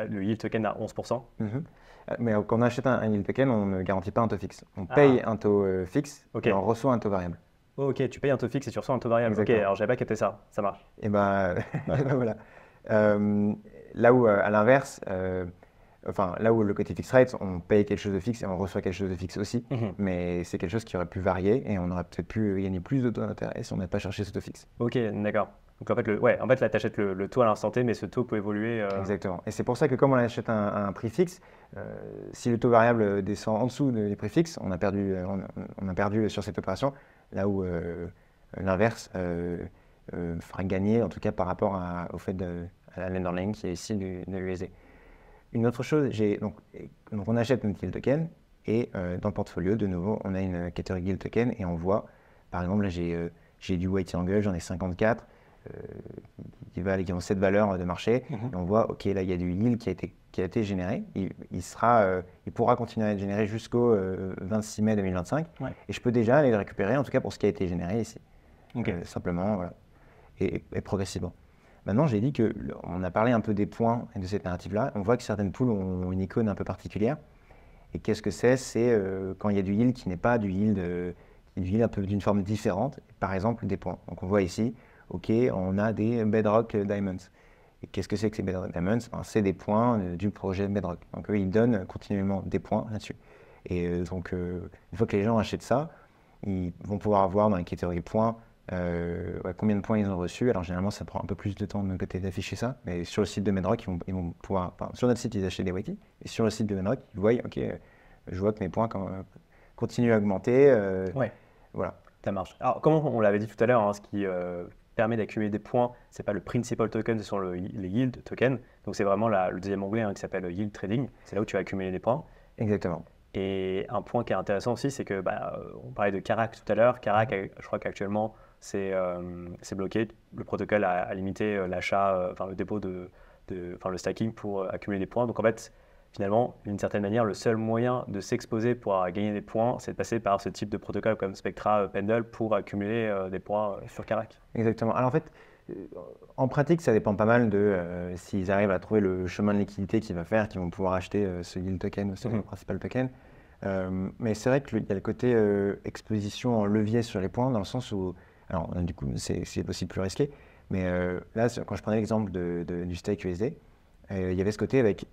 le yield token à 11%. Mhm. Mais quand on achète un yield token, on ne garantit pas un taux fixe. On paye un taux fixe Ok. et on reçoit un taux variable. Ok, tu payes un taux fixe et tu reçois un taux variable. Exactement. Ok, alors j'avais pas capté ça, ça marche. Et ben voilà. Là où à l'inverse, enfin là où le côté fixed rate, on paye quelque chose de fixe et on reçoit quelque chose de fixe aussi, Mhm. mais c'est quelque chose qui aurait pu varier et on aurait peut-être pu gagner plus de taux d'intérêt si on n'avait pas cherché ce taux fixe. Ok, d'accord. Donc en fait, en fait là, tu achètes le taux à l'instant T, mais ce taux peut évoluer. Exactement. Et c'est pour ça que comme on achète un prix fixe, si le taux variable descend en dessous des prix fixes, on a perdu sur cette opération, là où l'inverse fera gagner, en tout cas par rapport au fait à la lender qui est ici de l'USD. Une autre chose, donc on achète notre yield token et dans le portfolio, de nouveau, on a une catégorie yield token et on voit, par exemple, là j'ai du White Angle, j'en ai 54 qui ont cette valeur de marché. Mhm. Et on voit, ok, là il y a du yield qui a été généré. Il pourra continuer à être généré jusqu'au 26 mai 2025. Ouais. Et je peux déjà aller le récupérer, en tout cas pour ce qui a été généré ici. Ok. Simplement, voilà. Et progressivement. Maintenant, j'ai dit on a parlé un peu des points et de cette narrative-là. On voit que certaines poules ont une icône un peu particulière. Et qu'est-ce que c'est? C'est quand il y a du yield qui n'est pas du yield, un peu d'une forme différente. Par exemple, des points. Donc on voit ici, ok, on a des Bedrock Diamonds. Et qu'est-ce que c'est que ces Bedrock Diamonds? C'est des points du projet Bedrock. Donc eux, ils donnent continuellement des points là-dessus. Et donc, une fois que les gens achètent ça, ils vont pouvoir voir dans les catégories points combien de points ils ont reçus. Alors généralement, ça prend un peu plus de temps de notre côté d'afficher ça. Mais sur le site de Bedrock, ils vont pouvoir, enfin, sur notre site, ils achètent des Wiki. Et sur le site de Bedrock, ils voient, ok, je vois que mes points continuent à augmenter. Ouais, Voilà. ça marche. Alors, comme on l'avait dit tout à l'heure, hein, ce qui permet d'accumuler des points, c'est pas le principal token, ce sont les yield tokens. Donc c'est vraiment le deuxième onglet qui s'appelle yield trading. C'est là où tu vas accumuler des points. Exactement. Et un point qui est intéressant aussi, c'est que on parlait de Karak tout à l'heure. Karak, je crois qu'actuellement, c'est bloqué. Le protocole a limité l'achat, enfin le dépôt enfin le stacking pour accumuler des points. Donc en fait, finalement, d'une certaine manière, le seul moyen de s'exposer pour gagner des points, c'est de passer par ce type de protocole comme Spectra, Pendle pour accumuler des points sur Kerak. Exactement. Alors en fait, euh, en pratique, ça dépend pas mal de s'ils arrivent à trouver le chemin de liquidité qui va faire, qu'ils vont pouvoir acheter ce yield token ou ce principal token. Mais c'est vrai qu'il y a le côté exposition en levier sur les points, dans le sens où, alors du coup, c'est aussi plus risqué. Mais là, quand je prenais l'exemple du stake USD, il y avait ce côté avec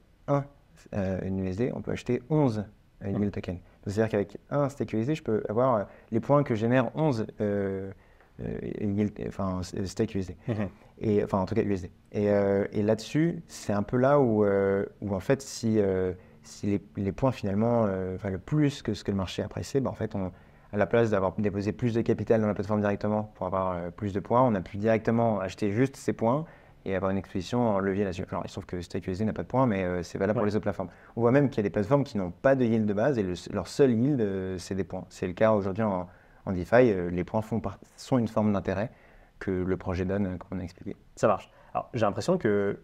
une USD, on peut acheter 11 yield tokens. C'est-à-dire qu'avec un stake USD, je peux avoir les points que génère 11 stake USD. Et, enfin, en tout cas USD. Et là-dessus, c'est un peu là où en fait, si les points finalement valent plus que ce que le marché a pricé, en fait, à la place d'avoir déposé plus de capital dans la plateforme directement pour avoir plus de points, on a pu directement acheter juste ces points et avoir une exposition en levier là-dessus. Alors, il se trouve que StakeUSD n'a pas de points, mais c'est valable pour les autres plateformes. On voit même qu'il y a des plateformes qui n'ont pas de yield de base et leur seul yield, c'est des points. C'est le cas aujourd'hui en DeFi. Les points sont une forme d'intérêt que le projet donne, comme on a expliqué. Ça marche. Alors, j'ai l'impression que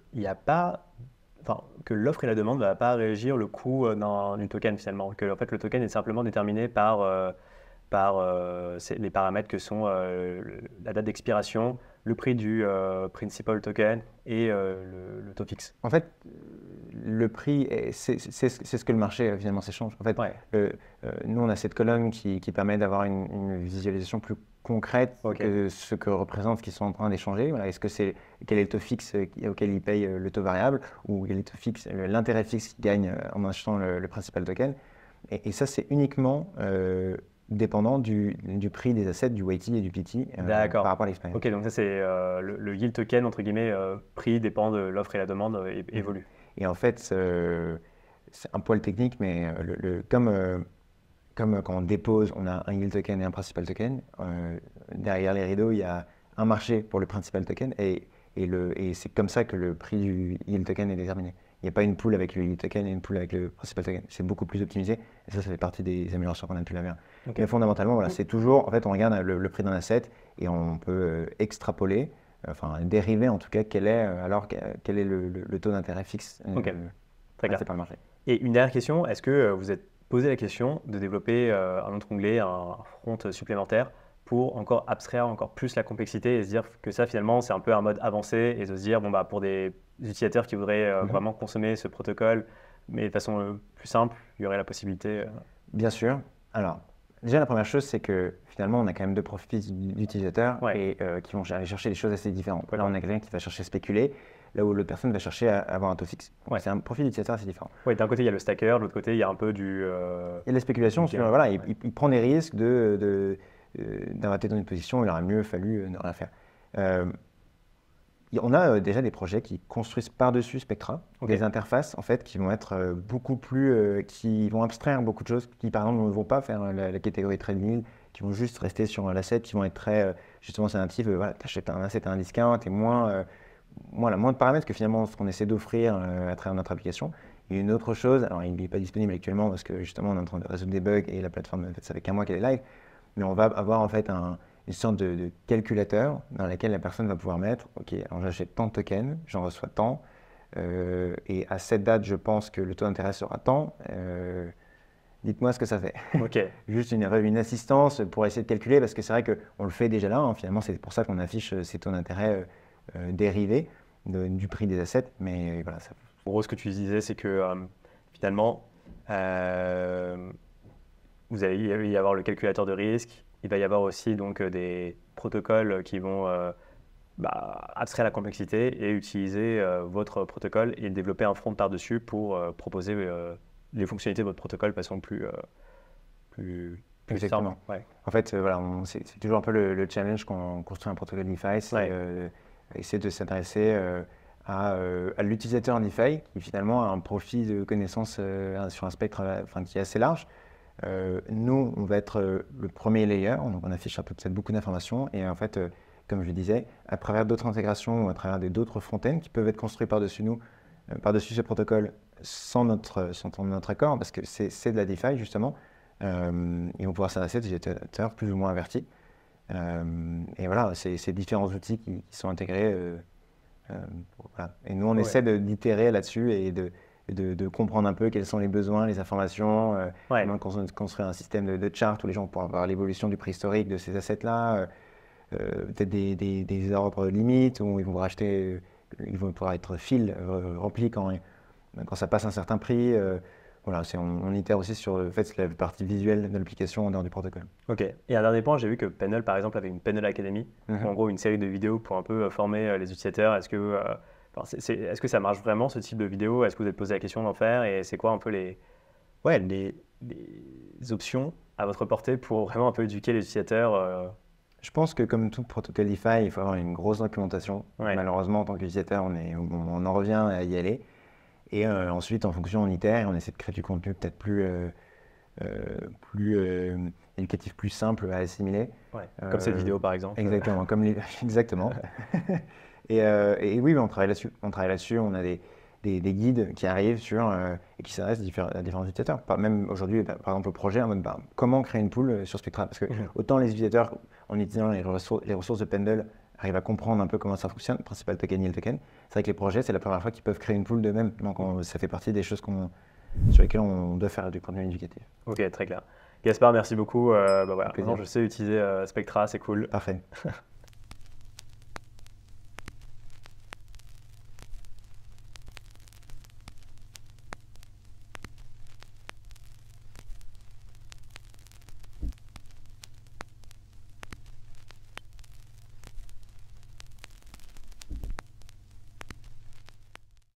l'offre et la demande ne va pas régir le coût du token finalement. Que en fait, le token est simplement déterminé par les paramètres que sont la date d'expiration, le prix du principal token et le taux fixe. En fait, le prix, c'est ce que le marché finalement s'échange. En fait, nous, on a cette colonne qui permet d'avoir une visualisation plus concrète que ce que représentent ce qu'ils sont en train d'échanger. Voilà, quel est le taux fixe auquel ils payent le taux variable, ou quel est le taux fixe, l'intérêt fixe qu'ils gagnent en achetant le principal token. Et ça, c'est uniquement dépendant du prix des assets, du weighty et du PT par rapport à l'expérience. Ok, donc ça c'est le yield token, entre guillemets, prix dépend de l'offre et la demande, évolue. Et en fait, c'est un poil technique, mais comme quand on dépose, on a un yield token et un principal token, derrière les rideaux, il y a un marché pour le principal token et c'est comme ça que le prix du yield token est déterminé. Il n'y a pas une pool avec le yield token et une pool avec le principal token. C'est beaucoup plus optimisé et ça fait partie des améliorations qu'on a pu la faire. Mais fondamentalement, voilà, c'est toujours, en fait, on regarde le prix d'un asset et on peut extrapoler, dériver en tout cas quel est le taux d'intérêt fixe Très clair. par le marché. Et une dernière question, est-ce que vous êtes posé la question de développer un autre onglet, un front supplémentaire pour encore abstraire encore plus la complexité et se dire que ça finalement c'est un peu un mode avancé et de se dire pour des utilisateurs qui voudraient vraiment consommer ce protocole mais de façon plus simple, il y aurait la possibilité Bien sûr. Alors, déjà la première chose c'est que finalement on a quand même deux profils d'utilisateurs et qui vont aller chercher des choses assez différentes. Là on a quelqu'un qui va chercher à spéculer, là où l'autre personne va chercher à avoir un taux fixe. C'est un profil d'utilisateur assez différent. Oui, d'un côté il y a le stacker, de l'autre côté il y a un peu du... Il y a la spéculation, il prend des risques d'inventer dans une position où il aurait mieux fallu ne rien faire. On a déjà des projets qui construisent par-dessus Spectra des interfaces en fait qui vont être beaucoup plus, qui vont abstraire beaucoup de choses, qui par exemple ne vont pas faire la catégorie trade nil, qui vont juste rester sur l'asset, qui vont être très justement c'est natif. Tu achètes un asset à un discount et moins de paramètres que finalement ce qu'on essaie d'offrir à travers notre application. Et une autre chose, alors il n'est pas disponible actuellement parce que justement on est en train de résoudre des bugs et la plateforme, en fait, ça fait qu'un mois qu'elle est live, mais on va avoir en fait une sorte de calculateur dans laquelle la personne va pouvoir mettre, ok, alors j'achète tant de tokens, j'en reçois tant, et à cette date, je pense que le taux d'intérêt sera tant. Dites-moi ce que ça fait. Juste une assistance pour essayer de calculer, parce que c'est vrai qu'on le fait déjà là, finalement, c'est pour ça qu'on affiche ces taux d'intérêt dérivés du prix des assets, mais voilà. En gros, ce que tu disais, c'est que finalement, vous allez y avoir le calculateur de risque. Il va y avoir aussi donc des protocoles qui vont abstraire la complexité et utiliser votre protocole et développer un front par-dessus pour proposer les fonctionnalités de votre protocole de façon plus Exactement. simple. En fait, c'est toujours un peu le challenge quand on construit un protocole DeFi, c'est essayer de s'intéresser à l'utilisateur en DeFi qui finalement a un profil de connaissance sur un spectre qui est assez large. Nous, on va être le premier layer, donc on affiche peut-être beaucoup d'informations et en fait, comme je le disais, à travers d'autres intégrations ou à travers d'autres front-ends qui peuvent être construits par-dessus nous, par-dessus ce protocole sans notre accord, parce que c'est de la DeFi justement, et on va pouvoir s'adresser à des utilisateurs plus ou moins avertis. Et voilà, c'est différents outils qui sont intégrés. Et nous, on essaie d'itérer là-dessus et de comprendre un peu quels sont les besoins, les informations, Ouais. comment construire un système de chart où les gens pourront voir l'évolution du prix historique de ces assets-là, peut-être des ordres limites où ils vont racheter, ils vont pouvoir être remplis quand ça passe un certain prix. Voilà, on itère aussi sur le fait que la partie visuelle de l'application en dehors du protocole. Ok. Et un dernier point, j'ai vu que Penel, par exemple, avait une Penel Academy, Mhm. en gros une série de vidéos pour un peu former les utilisateurs. Est-ce que ça marche vraiment ce type de vidéo? Est-ce que vous êtes posé la question d'en faire? Et c'est quoi un peu les options à votre portée pour vraiment un peu éduquer les utilisateurs? Je pense que comme tout protocole DeFi, il faut avoir une grosse documentation. Ouais. Malheureusement, en tant qu'utilisateur, on en revient à y aller. Et ensuite, en fonction, on itère et on essaie de créer du contenu peut-être plus éducatif, plus simple à assimiler. Ouais. Comme cette vidéo, par exemple. Exactement, exactement. Et oui, on travaille là-dessus. On travaille là-dessus. On a des guides qui arrivent et qui s'adressent à différents utilisateurs. Même aujourd'hui, par exemple, au projet, en mode, comment créer une pool sur Spectra? Parce que autant les utilisateurs, en utilisant les ressources de Pendle, arrivent à comprendre un peu comment ça fonctionne, principal token, yield token. C'est vrai que les projets, c'est la première fois qu'ils peuvent créer une pool d'eux-mêmes. Donc, ça fait partie des choses sur lesquelles on doit faire du contenu éducatif. Ok, très clair. Gaspard, merci beaucoup. Voilà. Avec plaisir. Maintenant, je sais utiliser Spectra, c'est cool. Parfait.